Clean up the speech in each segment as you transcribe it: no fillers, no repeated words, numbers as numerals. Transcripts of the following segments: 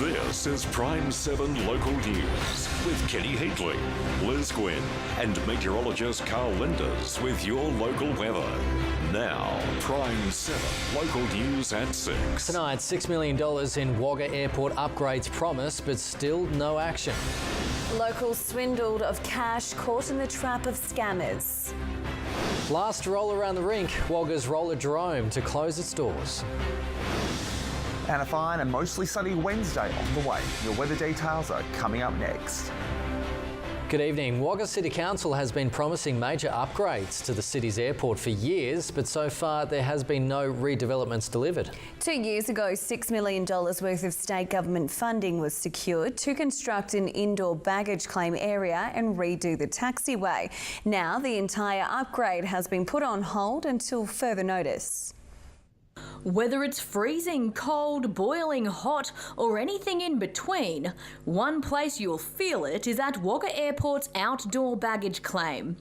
This is Prime7 Local News with Kenny Heatley, Liz Gwynn and meteorologist Karl Lijnders with your local weather. Now, Prime7 Local News at 6. Tonight, $6 million in Wagga Airport upgrades promised, but still no action. Locals swindled of cash, caught in the trap of scammers. Last roll around the rink, Wagga's Rollerdrome to close its doors. And a fine and mostly sunny Wednesday on the way. Your weather details are coming up next. Good evening. Wagga City Council has been promising major upgrades to the city's airport for years, but so far there has been no redevelopments delivered. 2 years ago, $6 million worth of state government funding was secured to construct an indoor baggage claim area and redo the taxiway. Now the entire upgrade has been put on hold until further notice. Whether it's freezing cold, boiling hot, or anything in between, one place you'll feel it is at Wagga Airport's outdoor baggage claim.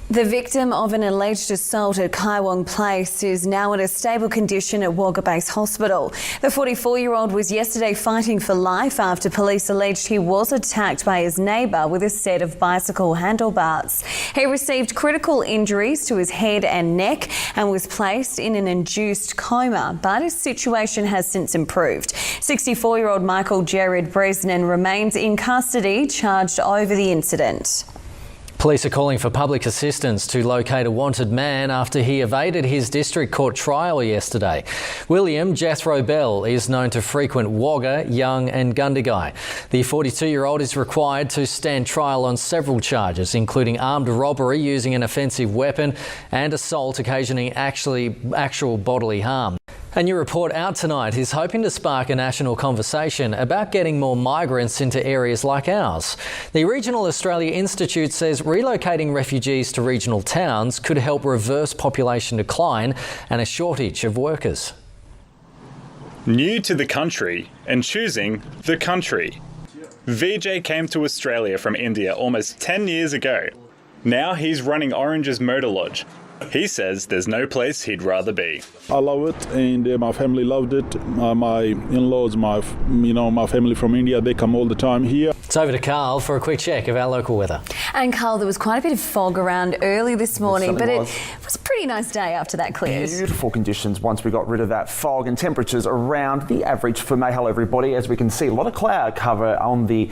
The victim of an alleged assault at Kaiwong Place is now in a stable condition at Wagga Base Hospital. The 44-year-old was yesterday fighting for life after police alleged he was attacked by his neighbour with a set of bicycle handlebars. He received critical injuries to his head and neck and was placed in an induced coma, but his situation has since improved. 64-year-old Michael Jared Bresnan remains in custody, charged over the incident. Police are calling for public assistance to locate a wanted man after he evaded his district court trial yesterday. William Jethro Bell is known to frequent Wagga, Young and Gundagai. The 42-year-old is required to stand trial on several charges, including armed robbery using an offensive weapon and assault occasioning actual bodily harm. A new report out tonight is hoping to spark a national conversation about getting more migrants into areas like ours. The Regional Australia Institute says relocating refugees to regional towns could help reverse population decline and a shortage of workers. New to the country and choosing the country. Vijay came to Australia from India almost 10 years ago. Now he's running Orange's Motor Lodge. He says there's no place he'd rather be. I love it, and my family loved it. My in-laws, my family from India, they come all the time here. It's over to Karl for a quick check of our local weather. And Karl, there was quite a bit of fog around early this morning, but it was a pretty nice day after that cleared. Beautiful conditions once we got rid of that fog, and temperatures around the average for May. Hello everybody. As we can see, a lot of cloud cover on the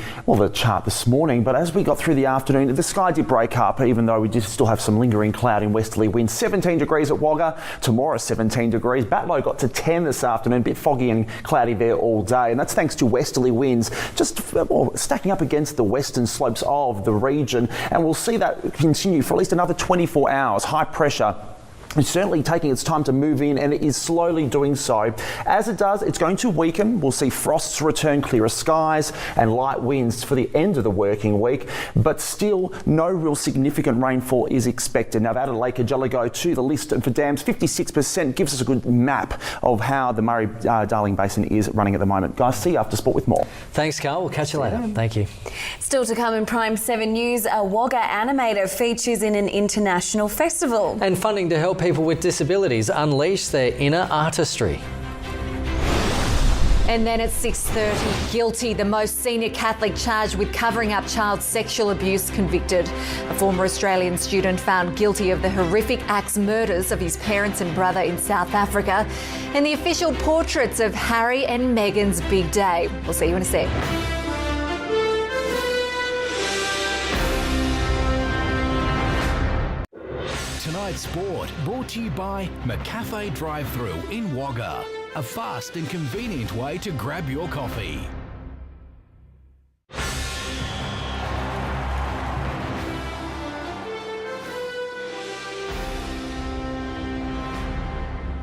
chart this morning, but as we got through the afternoon, the sky did break up, even though we did still have some lingering cloud and westerly winds. 17 degrees at Wagga, tomorrow 17 degrees. Batlow got to 10 this afternoon, a bit foggy and cloudy there all day, and that's thanks to westerly winds just stacking up against the western slopes of the region, and we'll see that continue for at least another 24 hours. High pressure it's certainly taking its time to move in, and it is slowly doing so. As it does, it's going to weaken. We'll see frosts return, clearer skies and light winds for the end of the working week, but still no real significant rainfall is expected. Now, out of Lake Jelligo to the list for dams, 56% gives us a good map of how the Murray-Darling Basin is running at the moment. Guys, see you after sport with more. Thanks, Karl. We'll catch you later. Thank you. Still to come in Prime7 News, a Wagga animator features in an international festival. And funding to help people with disabilities unleash their inner artistry. And then at 6:30, guilty, the most senior Catholic charged with covering up child sexual abuse convicted. A former Australian student found guilty of the horrific axe murders of his parents and brother in South Africa. And the official portraits of Harry and Meghan's big day. We'll see you in a sec. Tonight's sport brought to you by McCafe Drive-Thru in Wagga, a fast and convenient way to grab your coffee.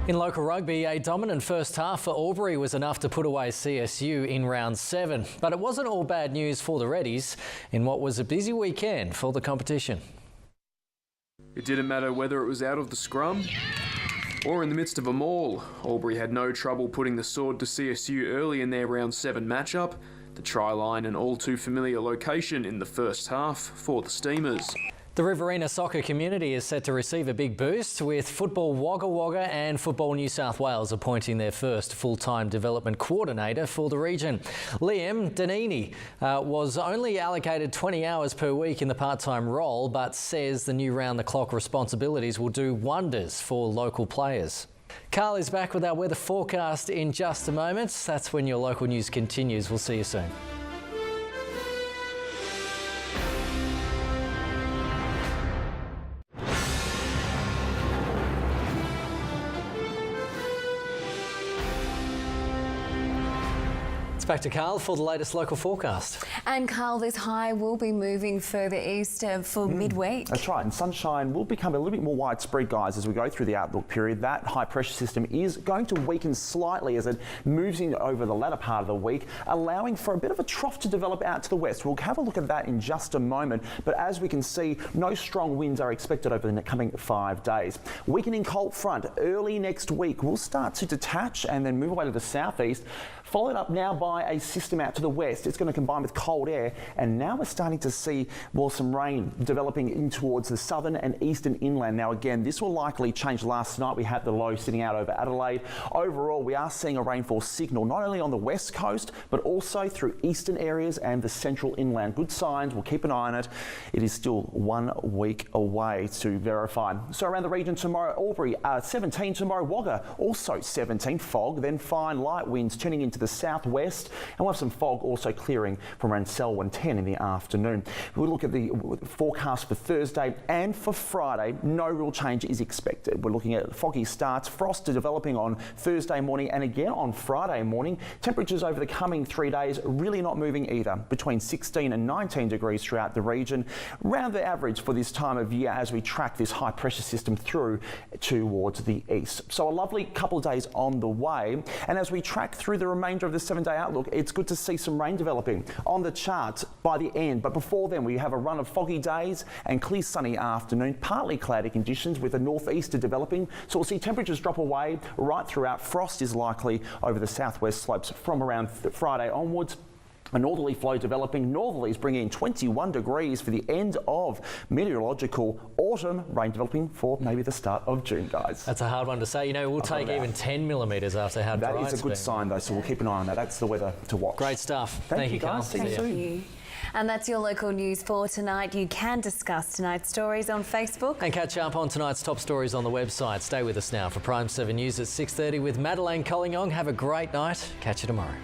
In local rugby, a dominant first half for Albury was enough to put away CSU in round 7. But it wasn't all bad news for the Reddies in what was a busy weekend for the competition. It didn't matter whether it was out of the scrum or in the midst of a maul. Albury had no trouble putting the sword to CSU early in their round 7 matchup. The try line an all too familiar location in the first half for the Steamers. The Riverina soccer community is set to receive a big boost with Football Wagga Wagga and Football New South Wales appointing their first full-time development coordinator for the region. Liam Danini was only allocated 20 hours per week in the part-time role, but says the new round-the-clock responsibilities will do wonders for local players. Karl is back with our weather forecast in just a moment. That's when your local news continues. We'll see you soon. Back to Karl for the latest local forecast. And Karl, this high will be moving further east for midweek. That's right, and sunshine will become a little bit more widespread, guys, as we go through the outlook period. That high pressure system is going to weaken slightly as it moves in over the latter part of the week, allowing for a bit of a trough to develop out to the west. We'll have a look at that in just a moment, but as we can see, no strong winds are expected over the coming 5 days. Weakening cold front early next week will start to detach and then move away to the southeast, followed up now by a system out to the west. It's going to combine with cold air, and now we're starting to see, well, some rain developing in towards the southern and eastern inland. Now again, this will likely change. Last night we had the low sitting out over Adelaide. Overall, we are seeing a rainfall signal not only on the west coast but also through eastern areas and the central inland. Good signs. We'll keep an eye on it. It is still 1 week away to verify. So around the region tomorrow, Albury 17 tomorrow, Wagga also 17, fog, then fine light winds turning into the southwest, and we'll have some fog also clearing from around Selwyn 10 in the afternoon. We'll look at the forecast for Thursday and for Friday. No real change is expected. We're looking at foggy starts, frost developing on Thursday morning and again on Friday morning. Temperatures over the coming 3 days really not moving either, between 16 and 19 degrees throughout the region, around the average for this time of year as we track this high pressure system through towards the east. So a lovely couple of days on the way, and as we track through the remainder of the 7-day outlook, it's good to see some rain developing on the charts by the end. But before then, we have a run of foggy days and clear sunny afternoon, partly cloudy conditions with a northeaster developing. So we'll see temperatures drop away right throughout. Frost is likely over the southwest slopes from around Friday onwards. A northerly flow developing. Northerlies bringing in 21 degrees for the end of meteorological autumn. Rain developing for maybe the start of June, guys. That's a hard one to say. You know, we'll take even 10 millimetres after how dry it's been. That is a good sign, though, so we'll keep an eye on that. That's the weather to watch. Great stuff. Thank you, guys. Karl. See you soon. And that's your local news for tonight. You can discuss tonight's stories on Facebook. And catch up on tonight's top stories on the website. Stay with us now for Prime 7 News at 6:30 with Madeleine Collignon. Have a great night. Catch you tomorrow.